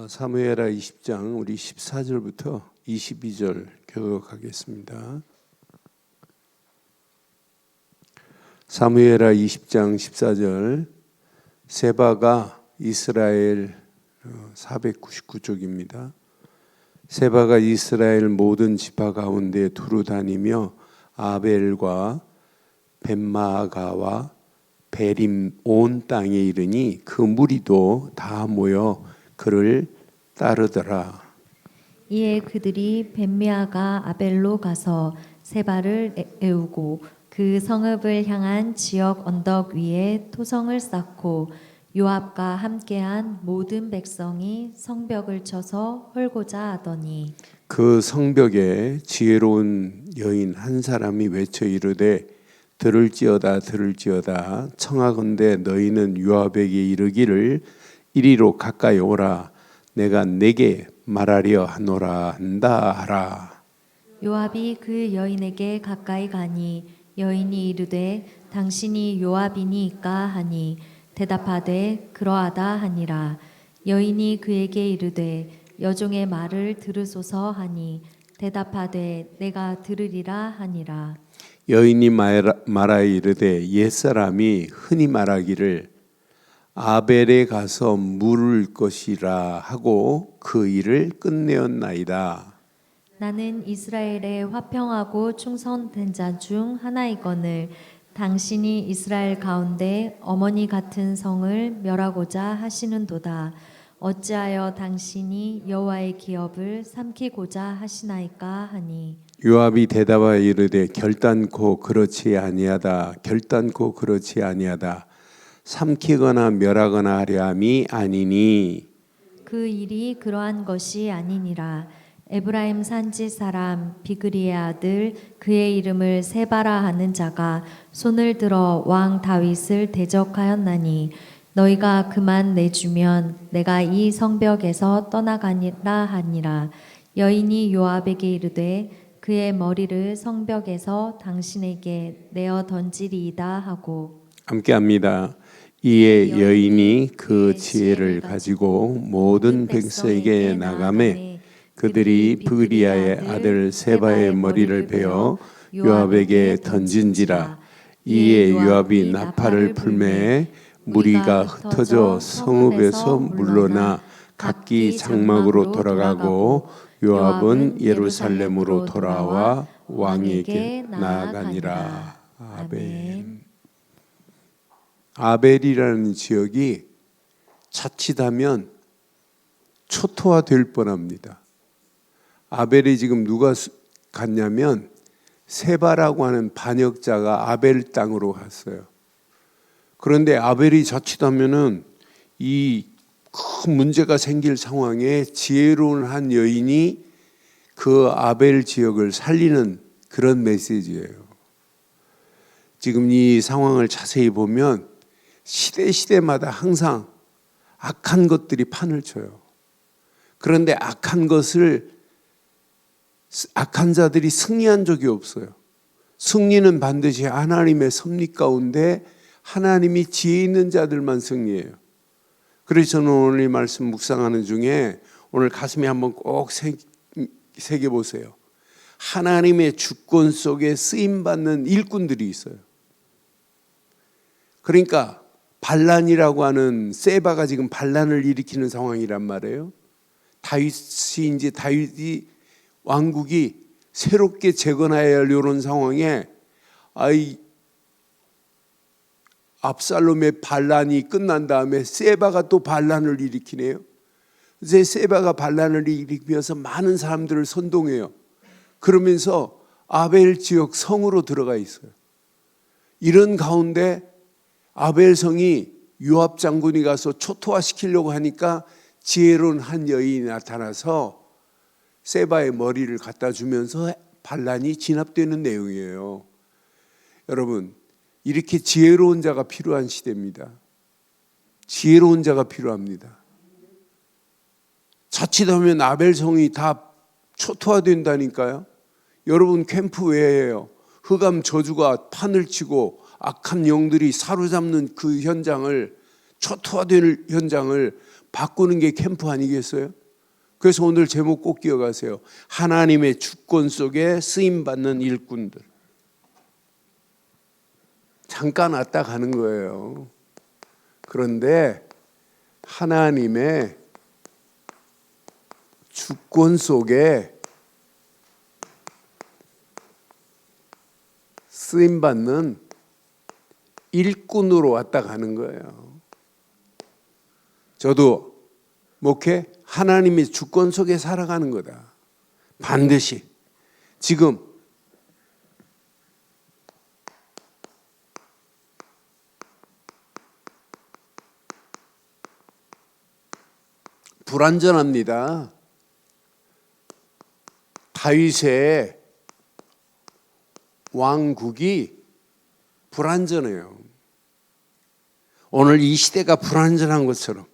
사무엘하 20장 우리 14절부터 22절 교독하겠습니다. 사무엘하 20장 14절. 세바가 이스라엘 499족입니다. 세바가 이스라엘 모든 지파 가운데 두루 다니며 아벨과 벳마아가와 베림 온 땅에 이르니 그 무리도 다 모여 그를 따르더라. 이에 그들이 벳미아가 아벨로 가서 세바를 애우고 그 성읍을 향한 지역 언덕 위에 토성을 쌓고 요압과 함께한 모든 백성이 성벽을 쳐서 헐고자 하더니 그 성벽에 지혜로운 여인 한 사람이 외쳐 이르되 들을지어다 들을지어다 청하건대 너희는 요압에게 이르기를 이리로 가까이 오라 내가 내게 말하려 하노라 한다 하라. 요압이 그 여인에게 가까이 가니 여인이 이르되 당신이 요압이니까 하니 대답하되 그러하다 하니라. 여인이 그에게 이르되 여종의 말을 들으소서 하니 대답하되 내가 들으리라 하니라. 여인이 말하여 이르되 옛사람이 흔히 말하기를 아벨에 가서 물을 것이라 하고 그 일을 끝내었나이다. 나는 이스라엘의 화평하고 충성된 자 중 하나이거늘 당신이 이스라엘 가운데 어머니 같은 성을 멸하고자 하시는도다. 어찌하여 당신이 여호와의 기업을 삼키고자 하시나이까 하니 요압이 대답하여 이르되 결단코 그렇지 아니하다. 결단코 그렇지 아니하다. 삼키거나 멸하거나 하려 함이 아니니 그 일이 그러한 것이 아니니라. 에브라임 산지 사람 비그리의 아들 그의 이름을 세바라 하는 자가 손을 들어 왕 다윗을 대적하였나니 너희가 그만 내주면 내가 이 성벽에서 떠나가니라 하니라. 여인이 요압에게 이르되 그의 머리를 성벽에서 당신에게 내어 던지리이다 하고 함께합니다. 이에 여인이 그 지혜를 가지고 모든 백성에게 나가매 그들이 브리아의 아들 세바의 머리를 베어 요압에게 던진지라. 이에 요압이 나팔을 불매 무리가 흩어져 성읍에서 물러나 각기 장막으로 돌아가고 요압은 예루살렘으로 돌아와 왕에게 나아가니라. 아멘. 아벨이라는 지역이 자칫하면 초토화될 뻔합니다. 아벨이 지금 누가 갔냐면 세바라고 하는 반역자가 아벨 땅으로 갔어요. 그런데 아벨이 자칫하면은 이 큰 문제가 생길 상황에 지혜로운 한 여인이 그 아벨 지역을 살리는 그런 메시지예요. 지금 이 상황을 자세히 보면 시대마다 항상 악한 것들이 판을 쳐요. 그런데 악한 자들이 승리한 적이 없어요. 승리는 반드시 하나님의 섭리 가운데 하나님이 지혜 있는 자들만 승리해요. 그래서 저는 오늘 이 말씀 묵상하는 중에 오늘 가슴에 한번 꼭 새겨보세요. 하나님의 주권 속에 쓰임받는 일꾼들이 있어요. 그러니까 반란이라고 하는 세바가 지금 반란을 일으키는 상황이란 말이에요. 다윗이 왕국이 새롭게 재건해야 할 이런 상황에 압살롬의 반란이 끝난 다음에 세바가 또 반란을 일으키네요. 이제 세바가 반란을 일으키면서 많은 사람들을 선동해요. 그러면서 아벨 지역 성으로 들어가 있어요. 이런 가운데 아벨 성이 요압 장군이 가서 초토화시키려고 하니까 지혜로운 한 여인이 나타나서 세바의 머리를 갖다 주면서 반란이 진압되는 내용이에요. 여러분, 이렇게 지혜로운 자가 필요한 시대입니다. 지혜로운 자가 필요합니다. 자칫하면 아벨성이 다 초토화된다니까요. 여러분 캠프 외에요. 흑암 저주가 판을 치고 악한 영들이 사로잡는 그 현장을 초토화될 현장을 바꾸는 게 캠프 아니겠어요? 그래서 오늘 제목 꼭 기억하세요. 하나님의 주권 속에 쓰임받는 일꾼들. 잠깐 왔다 가는 거예요. 그런데 하나님의 주권 속에 쓰임받는 일꾼으로 왔다 가는 거예요. 저도 목회 하나님의 주권 속에 살아가는 거다. 반드시. 지금 불완전합니다. 다윗의 왕국이 불완전해요. 오늘 이 시대가 불완전한 것처럼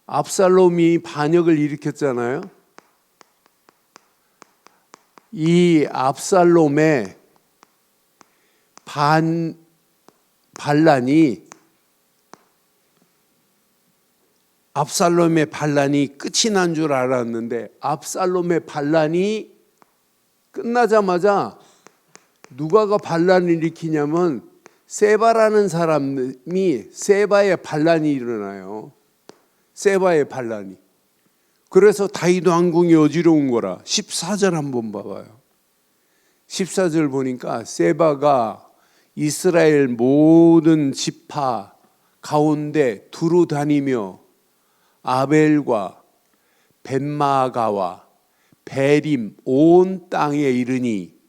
압살롬이 반역을 일으켰잖아요. 이 압살롬의 반란이 끝이 난 줄 알았는데 압살롬의 반란이 끝나자마자 누가가 반란을 일으키냐면 세바라는 사람이 세바의 반란이 일어나요. 세바의 반란이. 그래서 다윗 왕궁이 어지러운 거라. 14절 한번 봐봐요. 14절 보니까 세바가 이스라엘 모든 지파 가운데 두루 다니며 아벨과 벳마가와 베림 온 땅에 이르니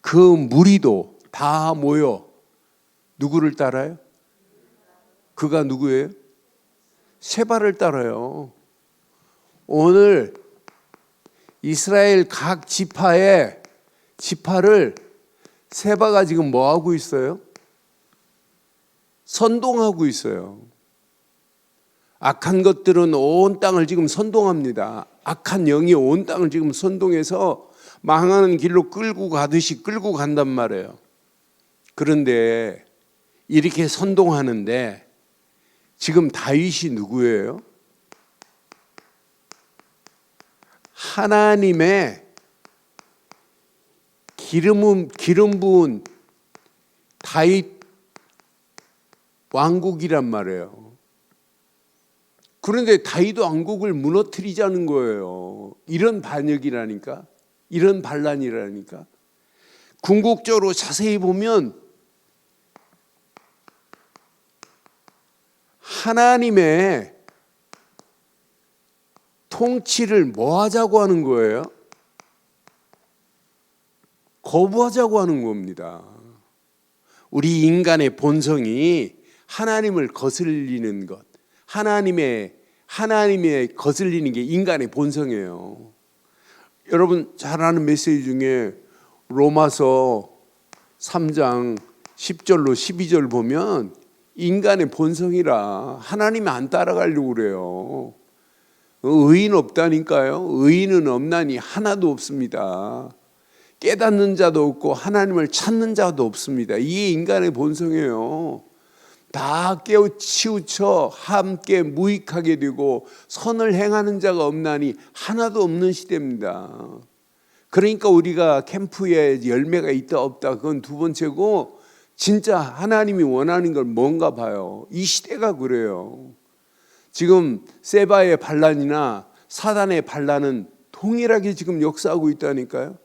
그 무리도 다 모여 누구를 따라요? 그가 누구예요? 세바를 따라요. 오늘 이스라엘 각 지파를 세바가 지금 뭐 하고 있어요? 선동하고 있어요. 악한 것들은 온 땅을 지금 선동합니다. 악한 영이 온 땅을 지금 선동해서 망하는 길로 끌고 가듯이 끌고 간단 말이에요. 그런데 이렇게 선동하는데 지금 다윗이 누구예요? 하나님의 기름 부은 다윗 왕국이란 말이에요. 그런데 다윗 왕국을 무너뜨리자는 거예요. 이런 반역이라니까, 이런 반란이라니까. 궁극적으로 자세히 보면 하나님의 통치를 뭐 하자고 하는 거예요? 거부하자고 하는 겁니다. 우리 인간의 본성이 하나님을 거슬리는 것, 하나님의 거슬리는 게 인간의 본성이에요. 여러분 잘 아는 메시지 중에 로마서 3장 10절로 12절 보면 인간의 본성이라 하나님 안 따라가려고 그래요. 의인 없다니까요. 의인은 없나니 하나도 없습니다. 깨닫는 자도 없고 하나님을 찾는 자도 없습니다. 이게 인간의 본성이에요. 다 깨우치우쳐 함께 무익하게 되고 선을 행하는 자가 없나니 하나도 없는 시대입니다. 그러니까 우리가 캠프에 열매가 있다 없다 그건 두 번째고 진짜 하나님이 원하는 건 뭔가 봐요. 이 시대가 그래요. 지금 세바의 반란이나 사단의 반란은 동일하게 지금 역사하고 있다니까요.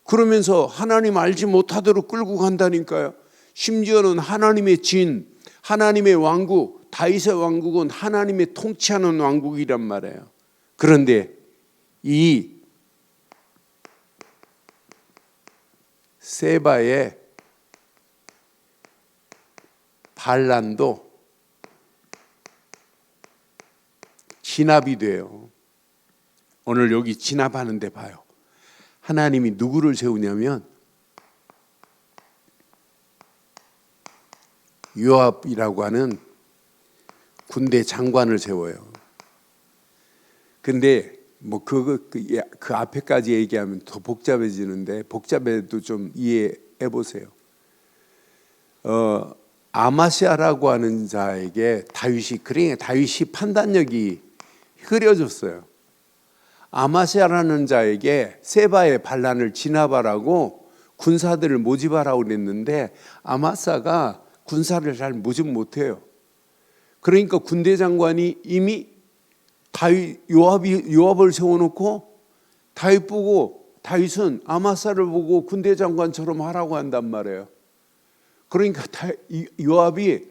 그러면서 하나님 알지 못하도록 끌고 간다니까요. 심지어는 하나님의 진, 하나님의 왕국, 다윗의 왕국은 하나님의 통치하는 왕국이란 말이에요. 그런데 이 세바의 반란도 진압이 돼요. 오늘 여기 진압하는데 봐요. 하나님이 누구를 세우냐면 요압이라고 하는 군대 장관을 세워요. 근데 뭐 그 앞에까지 얘기하면 더 복잡해지는데 복잡해도 좀 이해해 보세요. 아마시아라고 하는 자에게 다윗이 판단력이 흐려졌어요. 아마시아라는 자에게 세바의 반란을 진압하라고 군사들을 모집하라고 그랬는데 아마사가 군사를 잘 모집 못해요. 그러니까 군대 장관이 이미 요압을 세워놓고 다윗은 아마사를 보고 군대 장관처럼 하라고 한단 말이에요. 그러니까 요압이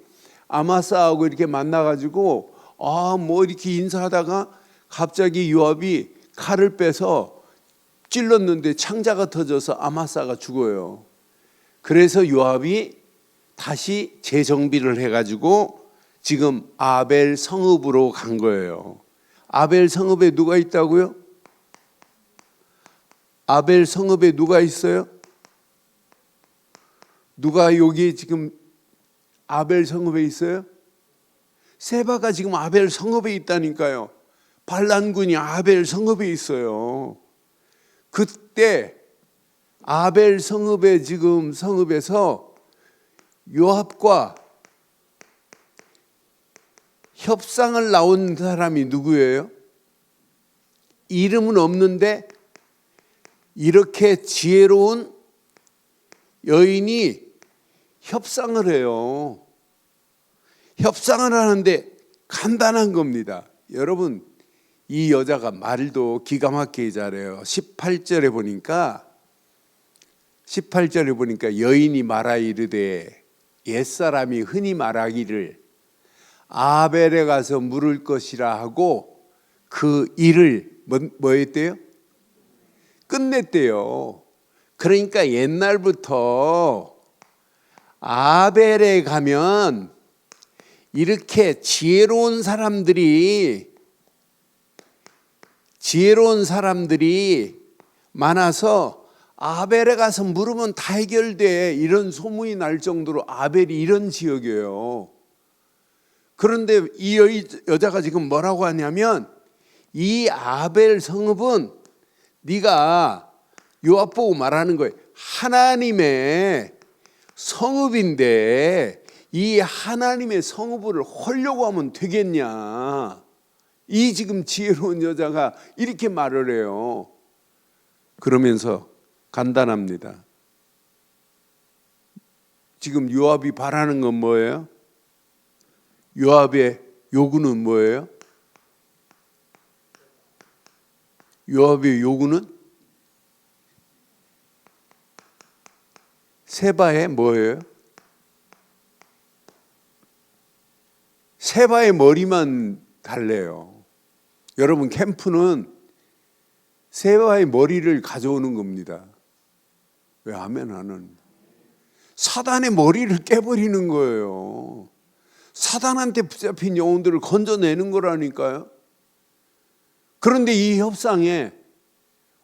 아마사하고 이렇게 만나가지고 뭐 이렇게 인사하다가 갑자기 요압이 칼을 빼서 찔렀는데 창자가 터져서 아마사가 죽어요. 그래서 요압이 다시 재정비를 해가지고 지금 아벨 성읍으로 간 거예요. 아벨 성읍에 누가 있다고요? 아벨 성읍에 누가 있어요? 누가 여기 지금 아벨 성읍에 있어요? 세바가 지금 아벨 성읍에 있다니까요. 반란군이 아벨 성읍에 있어요. 그때 아벨 성읍에 지금 성읍에서 요압과 협상을 나온 사람이 누구예요? 이름은 없는데 이렇게 지혜로운 여인이 협상을 해요. 협상을 하는데 간단한 겁니다. 여러분, 이 여자가 말도 기가 막히게 잘해요. 18절에 보니까 여인이 말하이르되 옛사람이 흔히 말하기를 아벨에 가서 물을 것이라 하고 그 일을 뭐 했대요? 끝냈대요. 그러니까 옛날부터 아벨에 가면 이렇게 지혜로운 사람들이 많아서 아벨에 가서 물으면 다 해결돼, 이런 소문이 날 정도로 아벨이 이런 지역이에요. 그런데 이 여자가 지금 뭐라고 하냐면 이 아벨 성읍은 네가 요압 보고 말하는 거예요. 하나님의 성읍인데 이 하나님의 성읍을 헐려고 하면 되겠냐. 이 지금 지혜로운 여자가 이렇게 말을 해요. 그러면서 간단합니다. 지금 요압이 바라는 건 뭐예요? 요압의 요구는 뭐예요? 요압의 요구는 세바의 뭐예요? 세바의 머리만 달래요. 여러분, 캠프는 세바의 머리를 가져오는 겁니다. 왜 하면 하는 사단의 머리를 깨버리는 거예요. 사단한테 붙잡힌 영혼들을 건져내는 거라니까요. 그런데 이 협상에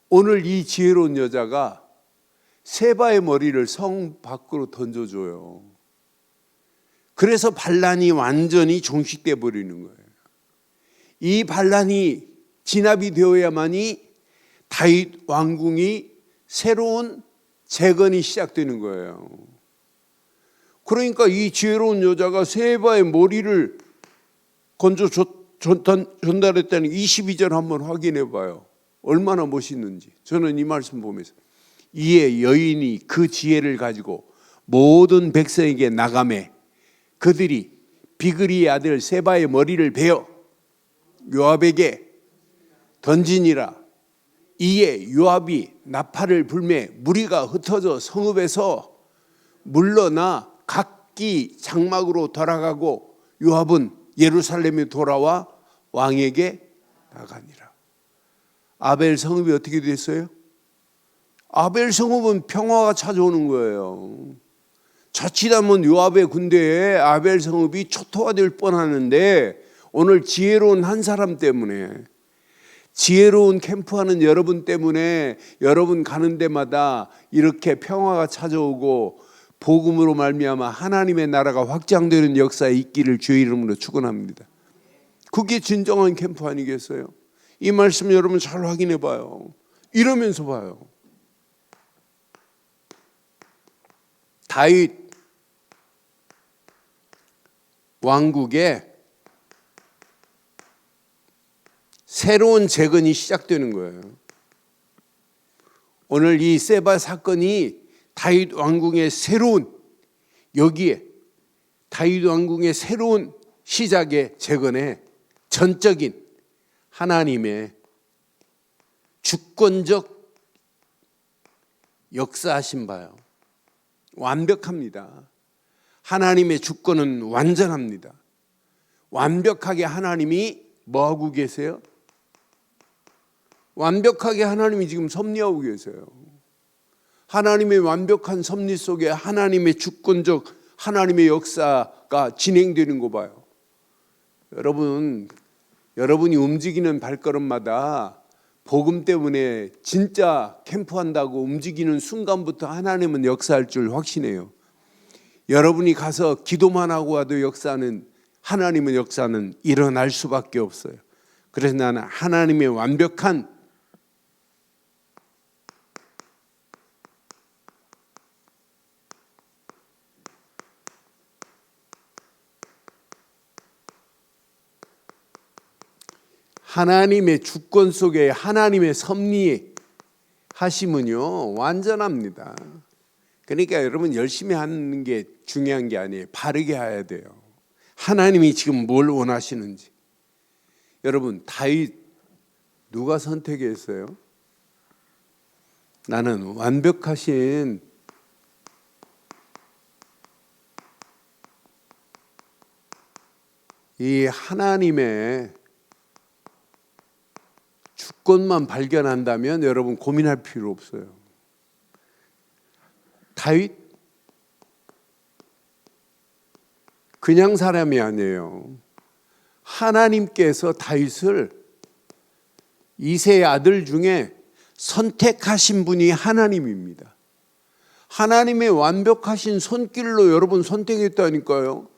오늘 이 지혜로운 여자가 세바의 머리를 성 밖으로 던져줘요. 그래서 반란이 완전히 종식돼 버리는 거예요. 이 반란이 진압이 되어야만이 다윗 왕궁이 새로운 재건이 시작되는 거예요. 그러니까 이 지혜로운 여자가 세바의 머리를 건져 전달했다는 22절 한번 확인해 봐요. 얼마나 멋있는지. 저는 이 말씀 보면서 이에 여인이 그 지혜를 가지고 모든 백성에게 나가매 그들이 비그리의 아들 세바의 머리를 베어 요압에게 던지니라. 이에 요압이 나팔을 불매 무리가 흩어져 성읍에서 물러나 각기 장막으로 돌아가고 요압은 예루살렘에 돌아와 왕에게 나가니라. 아벨 성읍이 어떻게 됐어요? 아벨 성읍은 평화가 찾아오는 거예요. 자칫하면 요압의 군대에 아벨 성읍이 초토화될 뻔하는데 오늘 지혜로운 한 사람 때문에, 지혜로운 캠프하는 여러분 때문에 여러분 가는 데마다 이렇게 평화가 찾아오고 복음으로 말미암아 하나님의 나라가 확장되는 역사에 있기를 주의 이름으로 축원합니다. 그게 진정한 캠프 아니겠어요? 이 말씀 여러분 잘 확인해 봐요. 이러면서 봐요. 다윗 왕국에 새로운 재건이 시작되는 거예요. 오늘 이 세바 사건이 다윗 왕궁의 새로운, 여기에 다윗 왕궁의 새로운 시작의 재건의 전적인 하나님의 주권적 역사하신 바요. 완벽합니다. 하나님의 주권은 완전합니다. 완벽하게 하나님이 뭐하고 계세요? 완벽하게 하나님이 지금 섭리하고 계세요. 하나님의 완벽한 섭리 속에 하나님의 주권적 하나님의 역사가 진행되는 거 봐요. 여러분이 움직이는 발걸음마다 복음 때문에 진짜 캠프한다고 움직이는 순간부터 하나님은 역사할 줄 확신해요. 여러분이 가서 기도만 하고 와도 하나님의 역사는 일어날 수밖에 없어요. 그래서 나는 하나님의 완벽한 하나님의 주권 속에 하나님의 섭리 하심은요 완전합니다. 그러니까 여러분 열심히 하는 게 중요한 게 아니에요. 바르게 해야 돼요. 하나님이 지금 뭘 원하시는지. 여러분 다윗 누가 선택했어요? 나는 완벽하신 이 하나님의 주권만 발견한다면 여러분 고민할 필요 없어요. 다윗 그냥 사람이 아니에요. 하나님께서 다윗을 이새의 아들 중에 선택하신 분이 하나님입니다. 하나님의 완벽하신 손길로 여러분 선택했다니까요.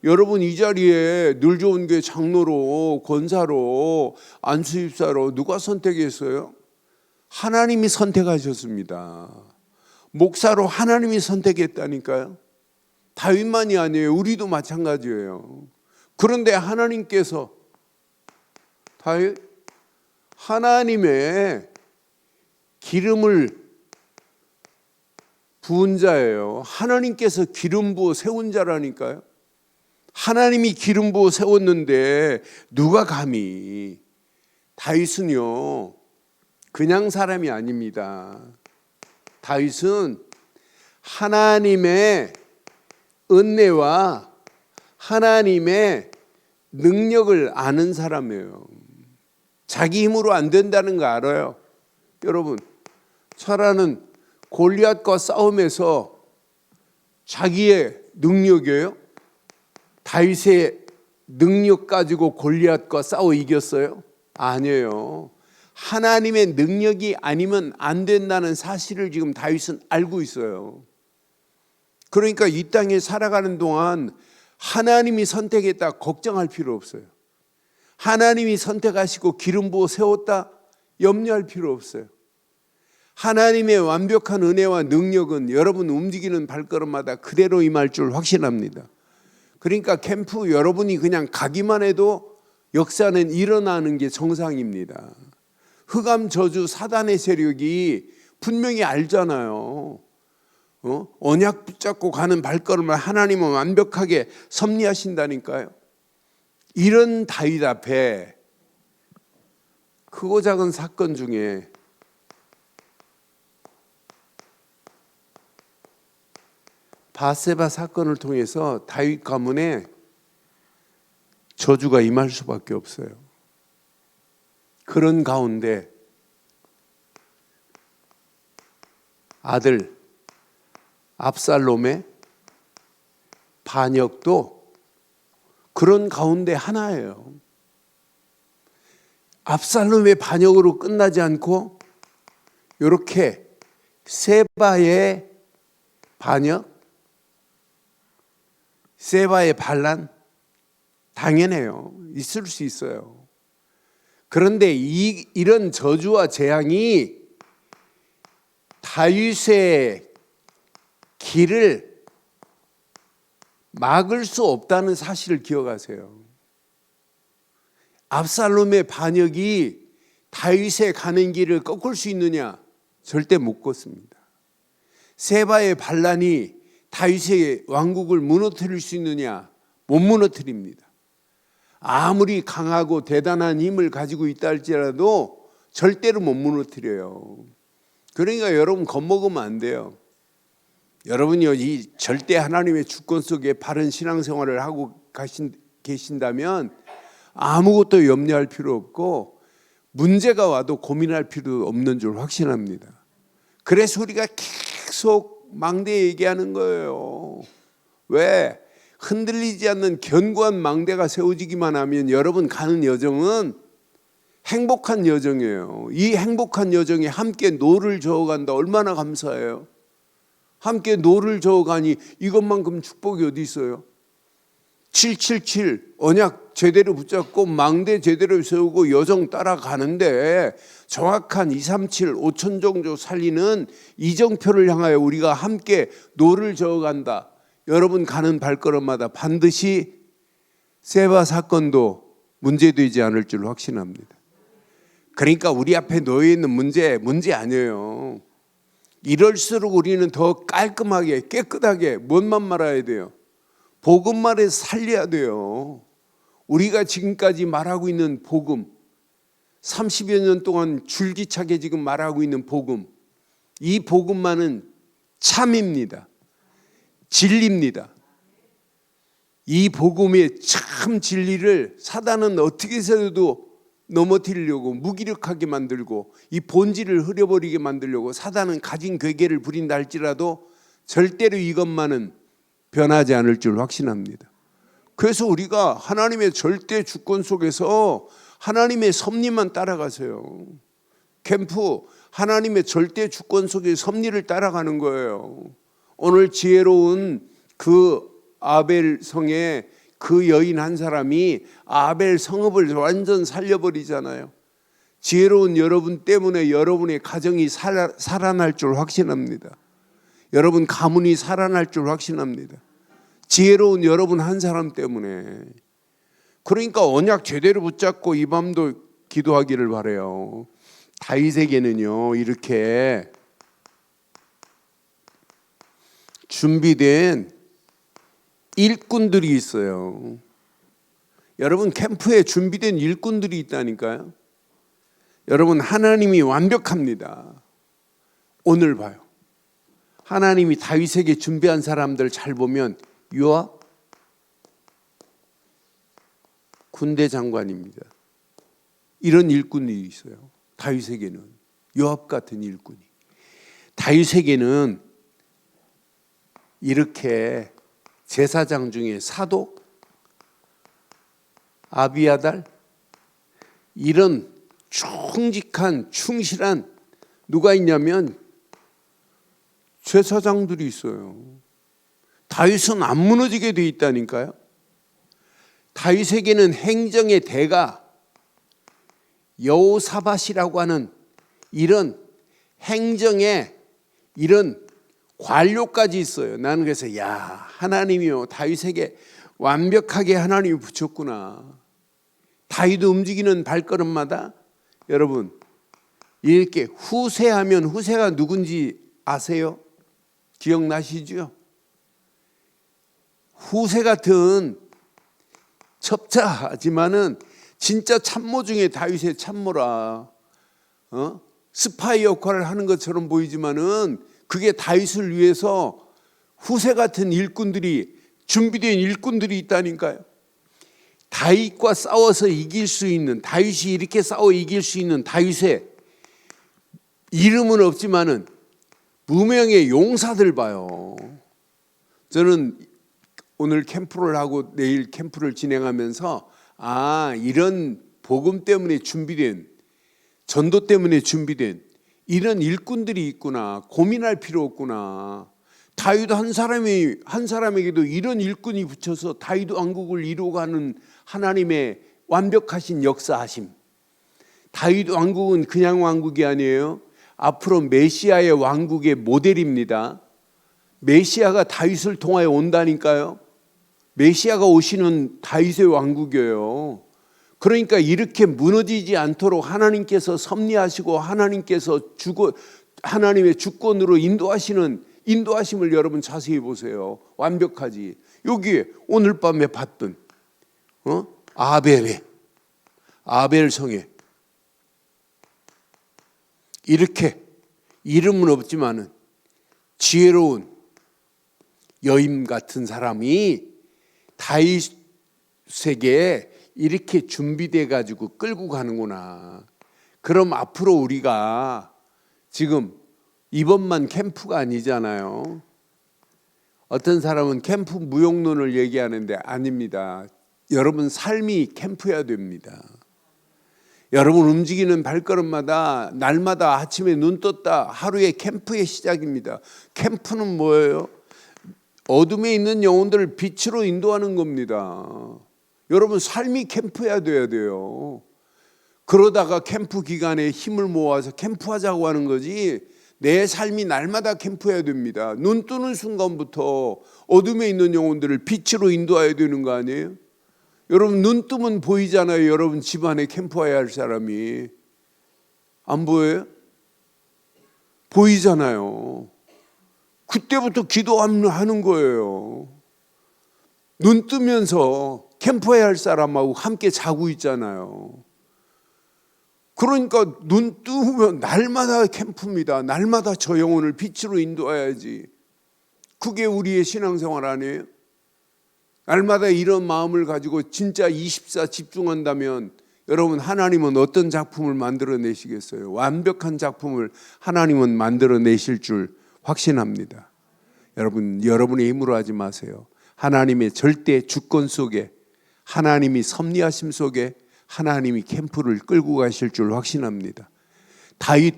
여러분 이 자리에 늘 좋은 교회 장로로, 권사로, 안수집사로 누가 선택했어요? 하나님이 선택하셨습니다. 목사로 하나님이 선택했다니까요. 다윗만이 아니에요. 우리도 마찬가지예요. 그런데 하나님께서 다윗 하나님의 기름을 부은 자예요. 하나님께서 기름 부어 세운 자라니까요. 하나님이 기름 부어 세웠는데 누가 감히. 다윗은요 그냥 사람이 아닙니다. 다윗은 하나님의 은혜와 하나님의 능력을 아는 사람이에요. 자기 힘으로 안 된다는 거 알아요. 여러분 철아는 골리앗과 싸움에서 자기의 능력이에요? 다윗의 능력 가지고 골리앗과 싸워 이겼어요? 아니에요. 하나님의 능력이 아니면 안 된다는 사실을 지금 다윗은 알고 있어요. 그러니까 이 땅에 살아가는 동안 하나님이 선택했다 걱정할 필요 없어요. 하나님이 선택하시고 기름 부어 세웠다 염려할 필요 없어요. 하나님의 완벽한 은혜와 능력은 여러분 움직이는 발걸음마다 그대로 임할 줄 확신합니다. 그러니까 캠프 여러분이 그냥 가기만 해도 역사는 일어나는 게 정상입니다. 흑암 저주 사단의 세력이 분명히 알잖아요. 언약 붙잡고 가는 발걸음을 하나님은 완벽하게 섭리하신다니까요. 이런 다윗 앞에 크고 작은 사건 중에 바세바 사건을 통해서 다윗 가문에 저주가 임할 수밖에 없어요. 그런 가운데 아들 압살롬의 반역도 그런 가운데 하나예요. 압살롬의 반역으로 끝나지 않고 이렇게 세바의 반역, 세바의 반란 당연해요. 있을 수 있어요. 그런데 이런 저주와 재앙이 다윗의 길을 막을 수 없다는 사실을 기억하세요. 압살롬의 반역이 다윗의 가는 길을 꺾을 수 있느냐? 절대 못 꺾습니다. 세바의 반란이 다윗의 왕국을 무너뜨릴 수 있느냐? 못 무너뜨립니다. 아무리 강하고 대단한 힘을 가지고 있다 할지라도 절대로 못 무너뜨려요. 그러니까 여러분 겁먹으면 안 돼요. 여러분이 이 절대 하나님의 주권 속에 바른 신앙생활을 하고 계신다면 아무것도 염려할 필요 없고 문제가 와도 고민할 필요 없는 줄 확신합니다. 그래서 우리가 계속 망대 얘기하는 거예요. 왜? 흔들리지 않는 견고한 망대가 세워지기만 하면 여러분 가는 여정은 행복한 여정이에요. 이 행복한 여정에 함께 노를 저어간다. 얼마나 감사해요. 함께 노를 저어가니 이것만큼 축복이 어디 있어요? 777 언약 제대로 붙잡고 망대 제대로 세우고 여정 따라가는데 정확한 237 5천 정도 살리는 이정표를 향하여 우리가 함께 노를 저어간다. 여러분 가는 발걸음마다 반드시 세바 사건도 문제되지 않을 줄 확신합니다. 그러니까 우리 앞에 놓여 있는 문제 아니에요. 이럴수록 우리는 더 깔끔하게 깨끗하게 뭔만 말아야 돼요? 복음만을 살려야 돼요. 우리가 지금까지 말하고 있는 복음, 30여 년 동안 줄기차게 지금 말하고 있는 복음, 이 복음만은 참입니다. 진리입니다. 이 복음의 참 진리를 사단은 어떻게 해서도 넘어뜨리려고 무기력하게 만들고 이 본질을 흐려버리게 만들려고 사단은 가진 괴계를 부린다 할지라도 절대로 이것만은 변하지 않을 줄 확신합니다. 그래서 우리가 하나님의 절대 주권 속에서 하나님의 섭리만 따라가세요. 캠프 하나님의 절대 주권 속의 섭리를 따라가는 거예요. 오늘 지혜로운 그 아벨 성에 그 여인 한 사람이 아벨 성읍을 완전 살려버리잖아요. 지혜로운 여러분 때문에 여러분의 가정이 살아날 줄 확신합니다. 여러분 가문이 살아날 줄 확신합니다. 지혜로운 여러분 한 사람 때문에. 그러니까 언약 제대로 붙잡고 이 밤도 기도하기를 바라요. 다윗에게는요 이렇게 준비된 일꾼들이 있어요. 여러분 캠프에 준비된 일꾼들이 있다니까요. 여러분 하나님이 완벽합니다. 오늘 봐요. 하나님이 다윗에게 준비한 사람들 잘 보면 요압 군대 장관입니다. 이런 일꾼이 있어요. 다윗에게는 요압 같은 일꾼이. 다윗에게는 이렇게 제사장 중에 사독, 아비아달 이런 충직한 충실한 누가 있냐면 제사장들이 있어요. 다윗은 안 무너지게 돼 있다니까요. 다윗에게는 행정의 대가 여호사밧이라고 하는 이런 행정의 이런 관료까지 있어요. 나는 그래서 하나님이요 다윗에게 완벽하게 하나님이 붙였구나. 다윗 움직이는 발걸음마다 여러분 이렇게 후세하면 후세가 누군지 아세요? 기억나시죠? 후세 같은 첩자하지만은 진짜 참모 중에 다윗의 참모라. 스파이 역할을 하는 것처럼 보이지만은 그게 다윗을 위해서 후세 같은 일꾼들이 준비된 일꾼들이 있다니까요. 다윗과 싸워서 이길 수 있는 다윗이 이렇게 싸워 이길 수 있는 다윗의 이름은 없지만은 무명의 용사들 봐요. 저는 오늘 캠프를 하고 내일 캠프를 진행하면서 이런 복음 때문에 준비된 전도 때문에 준비된 이런 일꾼들이 있구나. 고민할 필요 없구나. 다윗 한 사람에게도 이런 일꾼이 붙여서 다윗 왕국을 이루어가는 하나님의 완벽하신 역사하심. 다윗 왕국은 그냥 왕국이 아니에요. 앞으로 메시아의 왕국의 모델입니다. 메시아가 다윗을 통하여 온다니까요. 메시아가 오시는 다윗의 왕국이에요. 그러니까 이렇게 무너지지 않도록 하나님께서 섭리하시고 하나님의 주권으로 인도하심을 여러분 자세히 보세요. 완벽하지. 여기에 오늘 밤에 봤던 아벨 성에 이렇게 이름은 없지만은 지혜로운 여인 같은 사람이 다윗에게 이렇게 준비돼 가지고 끌고 가는구나. 그럼 앞으로 우리가 지금 이번만 캠프가 아니잖아요. 어떤 사람은 캠프 무용론을 얘기하는데 아닙니다. 여러분 삶이 캠프여야 됩니다. 여러분 움직이는 발걸음마다 날마다 아침에 눈 떴다 하루의 캠프의 시작입니다. 캠프는 뭐예요? 어둠에 있는 영혼들을 빛으로 인도하는 겁니다. 여러분 삶이 캠프여야 돼요. 그러다가 캠프 기간에 힘을 모아서 캠프하자고 하는 거지 내 삶이 날마다 캠프해야 됩니다. 눈 뜨는 순간부터 어둠에 있는 영혼들을 빛으로 인도해야 되는 거 아니에요? 여러분 눈 뜨면 보이잖아요. 여러분 집안에 캠프해야 할 사람이 안 보여요? 보이잖아요. 그때부터 기도하는 거예요. 눈 뜨면서 캠프해야 할 사람하고 함께 자고 있잖아요. 그러니까 눈 뜨면 날마다 캠프입니다. 날마다 저 영혼을 빛으로 인도해야지. 그게 우리의 신앙생활 아니에요? 날마다 이런 마음을 가지고 진짜 24 집중한다면 여러분 하나님은 어떤 작품을 만들어내시겠어요? 완벽한 작품을 하나님은 만들어내실 줄 확신합니다. 여러분, 여러분의 힘으로 하지 마세요. 하나님의 절대 주권 속에, 하나님이 섭리하심 속에 하나님이 캠프를 끌고 가실 줄 확신합니다. 다윗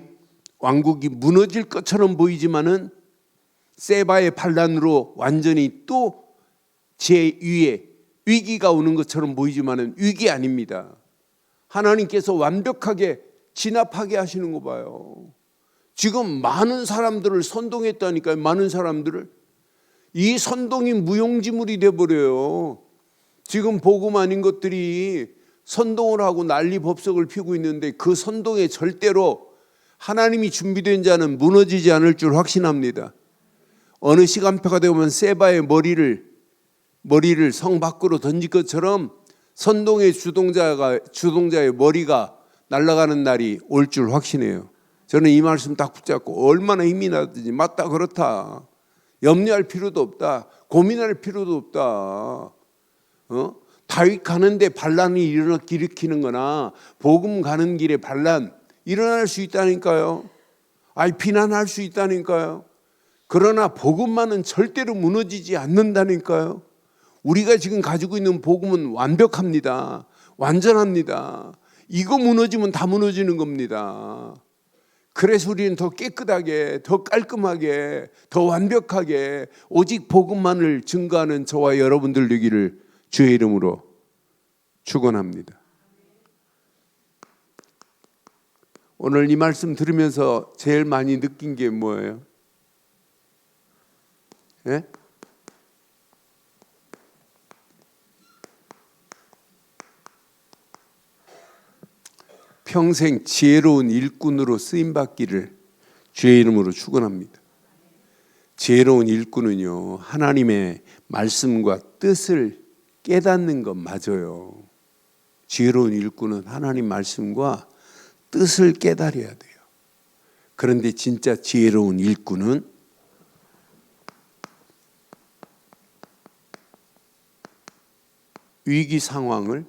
왕국이 무너질 것처럼 보이지만은 세바의 반란으로 완전히 또 제 위에 위기가 오는 것처럼 보이지만은 위기 아닙니다. 하나님께서 완벽하게 진압하게 하시는 거 봐요. 지금 많은 사람들을 선동했다니까요. 많은 사람들을. 이 선동이 무용지물이 돼버려요. 지금 복음 아닌 것들이 선동을 하고 난리 법석을 피우고 있는데 그 선동에 절대로 하나님이 준비된 자는 무너지지 않을 줄 확신합니다. 어느 시간표가 되면 세바의 머리를 성 밖으로 던질 것처럼 선동의 주동자의 머리가 날아가는 날이 올 줄 확신해요. 저는 이 말씀 딱 붙잡고 얼마나 힘이 나든지 맞다 그렇다. 염려할 필요도 없다. 고민할 필요도 없다. 다윗 가는데 반란이 일으키는 거나 복음 가는 길에 반란 일어날 수 있다니까요. 비난할 수 있다니까요. 그러나 복음만은 절대로 무너지지 않는다니까요. 우리가 지금 가지고 있는 복음은 완벽합니다. 완전합니다. 이거 무너지면 다 무너지는 겁니다. 그래서 우리는 더 깨끗하게, 더 깔끔하게, 더 완벽하게 오직 복음만을 증거하는 저와 여러분들 되기를 주의 이름으로 축원합니다. 오늘 이 말씀 들으면서 제일 많이 느낀 게 뭐예요? 예? 평생 지혜로운 일꾼으로 쓰임받기를 주의 이름으로 축원합니다. 지혜로운 일꾼은요, 하나님의 말씀과 뜻을 깨닫는 것 맞아요. 지혜로운 일꾼은 하나님 말씀과 뜻을 깨달아야 돼요. 그런데 진짜 지혜로운 일꾼은 위기 상황을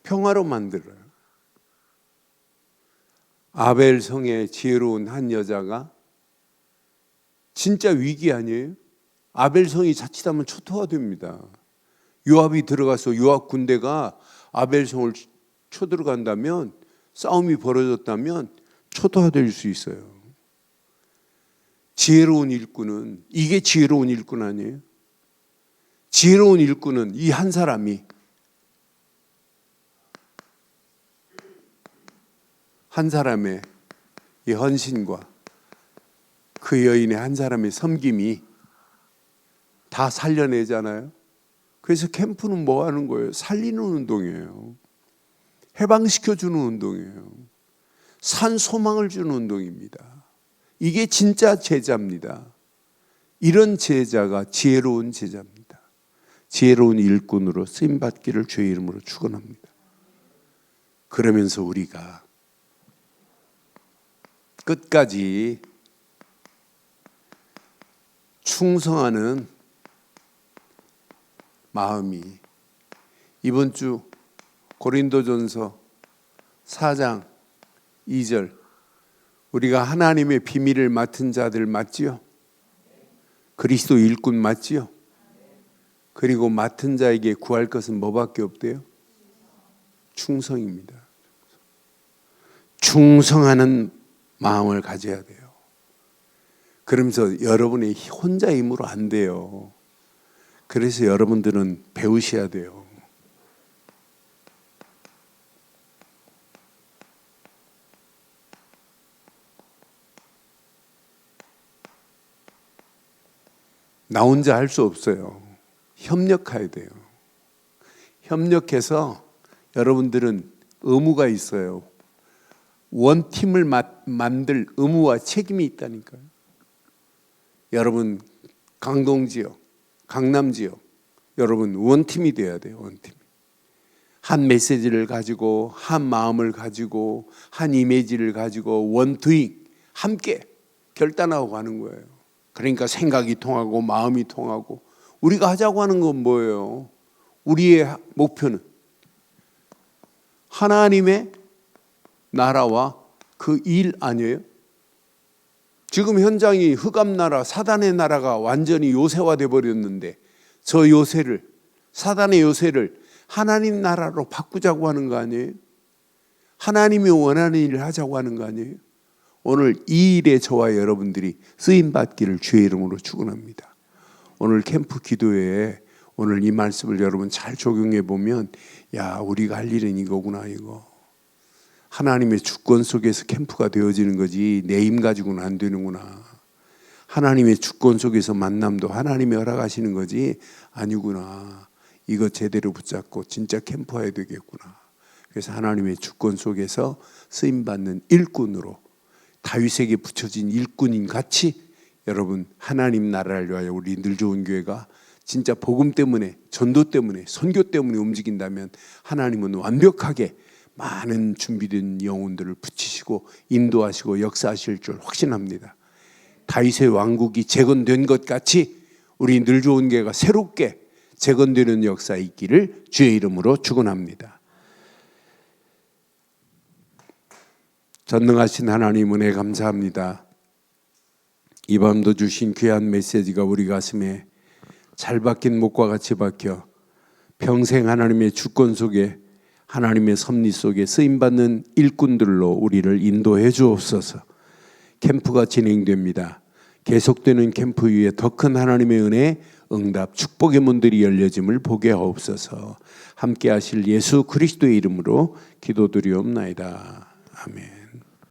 평화로 만들어요. 아벨 성의 지혜로운 한 여자가 진짜 위기 아니에요? 아벨 성이 자칫하면 초토화됩니다. 요압이 들어가서 요압 군대가 아벨 성을 쳐들어간다면 싸움이 벌어졌다면 초토화될 수 있어요. 지혜로운 일꾼은 이게 지혜로운 일꾼 아니에요? 지혜로운 일꾼은 이 한 사람이 한 사람의 이 헌신과 그 여인의 한 사람의 섬김이 다 살려내잖아요. 그래서 캠프는 뭐 하는 거예요? 살리는 운동이에요. 해방시켜주는 운동이에요. 산 소망을 주는 운동입니다. 이게 진짜 제자입니다. 이런 제자가 지혜로운 제자입니다. 지혜로운 일꾼으로 쓰임받기를 주의 이름으로 축원합니다. 그러면서 우리가 끝까지 충성하는 마음이, 이번 주 고린도전서 4장 2절, 우리가 하나님의 비밀을 맡은 자들 맞지요? 그리스도 일꾼 맞지요? 그리고 맡은 자에게 구할 것은 뭐밖에 없대요? 충성입니다. 충성하는 마음을 가져야 돼요. 그러면서 여러분이 혼자 힘으로 안 돼요. 그래서 여러분들은 배우셔야 돼요. 나 혼자 할 수 없어요. 협력해야 돼요. 협력해서 여러분들은 의무가 있어요. 원팀을 만들 의무와 책임이 있다니까요. 여러분 강동 지역, 강남 지역, 여러분 원팀이 돼야 돼요. 원팀. 한 메시지를 가지고, 한 마음을 가지고, 한 이미지를 가지고 원투잉, 함께 결단하고 가는 거예요. 그러니까 생각이 통하고 마음이 통하고. 우리가 하자고 하는 건 뭐예요? 우리의 목표는 하나님의 나라와 그 일 아니에요? 지금 현장이 흑암나라, 사단의 나라가 완전히 요새화돼 버렸는데, 저 요새를, 사단의 요새를 하나님 나라로 바꾸자고 하는 거 아니에요? 하나님이 원하는 일을 하자고 하는 거 아니에요? 오늘 이 일에 저와 여러분들이 쓰임받기를 주의 이름으로 축원합니다. 오늘 캠프 기도회에 오늘 이 말씀을 여러분 잘 적용해 보면, 야, 우리가 할 일은 이거구나. 이거 하나님의 주권 속에서 캠프가 되어지는 거지 내 힘 가지고는 안 되는구나. 하나님의 주권 속에서 만남도 하나님이 허락하시는 거지 아니구나. 이거 제대로 붙잡고 진짜 캠프해야 되겠구나. 그래서 하나님의 주권 속에서 쓰임받는 일꾼으로, 다윗에게 붙여진 일꾼인 같이 여러분 하나님 나라를 위하여 우리 늘 좋은 교회가 진짜 복음 때문에, 전도 때문에, 선교 때문에 움직인다면 하나님은 완벽하게 많은 준비된 영혼들을 붙이시고 인도하시고 역사하실 줄 확신합니다. 다윗의 왕국이 재건된 것 같이 우리 늘 좋은 교회가 새롭게 재건되는 역사 있기를 주의 이름으로 축원합니다. 전능하신 하나님 은혜 감사합니다. 이 밤도 주신 귀한 메시지가 우리 가슴에 잘 박힌 목과 같이 박혀 평생 하나님의 주권 속에, 하나님의 섭리 속에 쓰임받는 일꾼들로 우리를 인도해 주옵소서. 캠프가 진행됩니다. 계속되는 캠프 위에 더 큰 하나님의 은혜, 응답, 축복의 문들이 열려짐을 보게 하옵소서. 함께 하실 예수 그리스도의 이름으로 기도드리옵나이다. 아멘.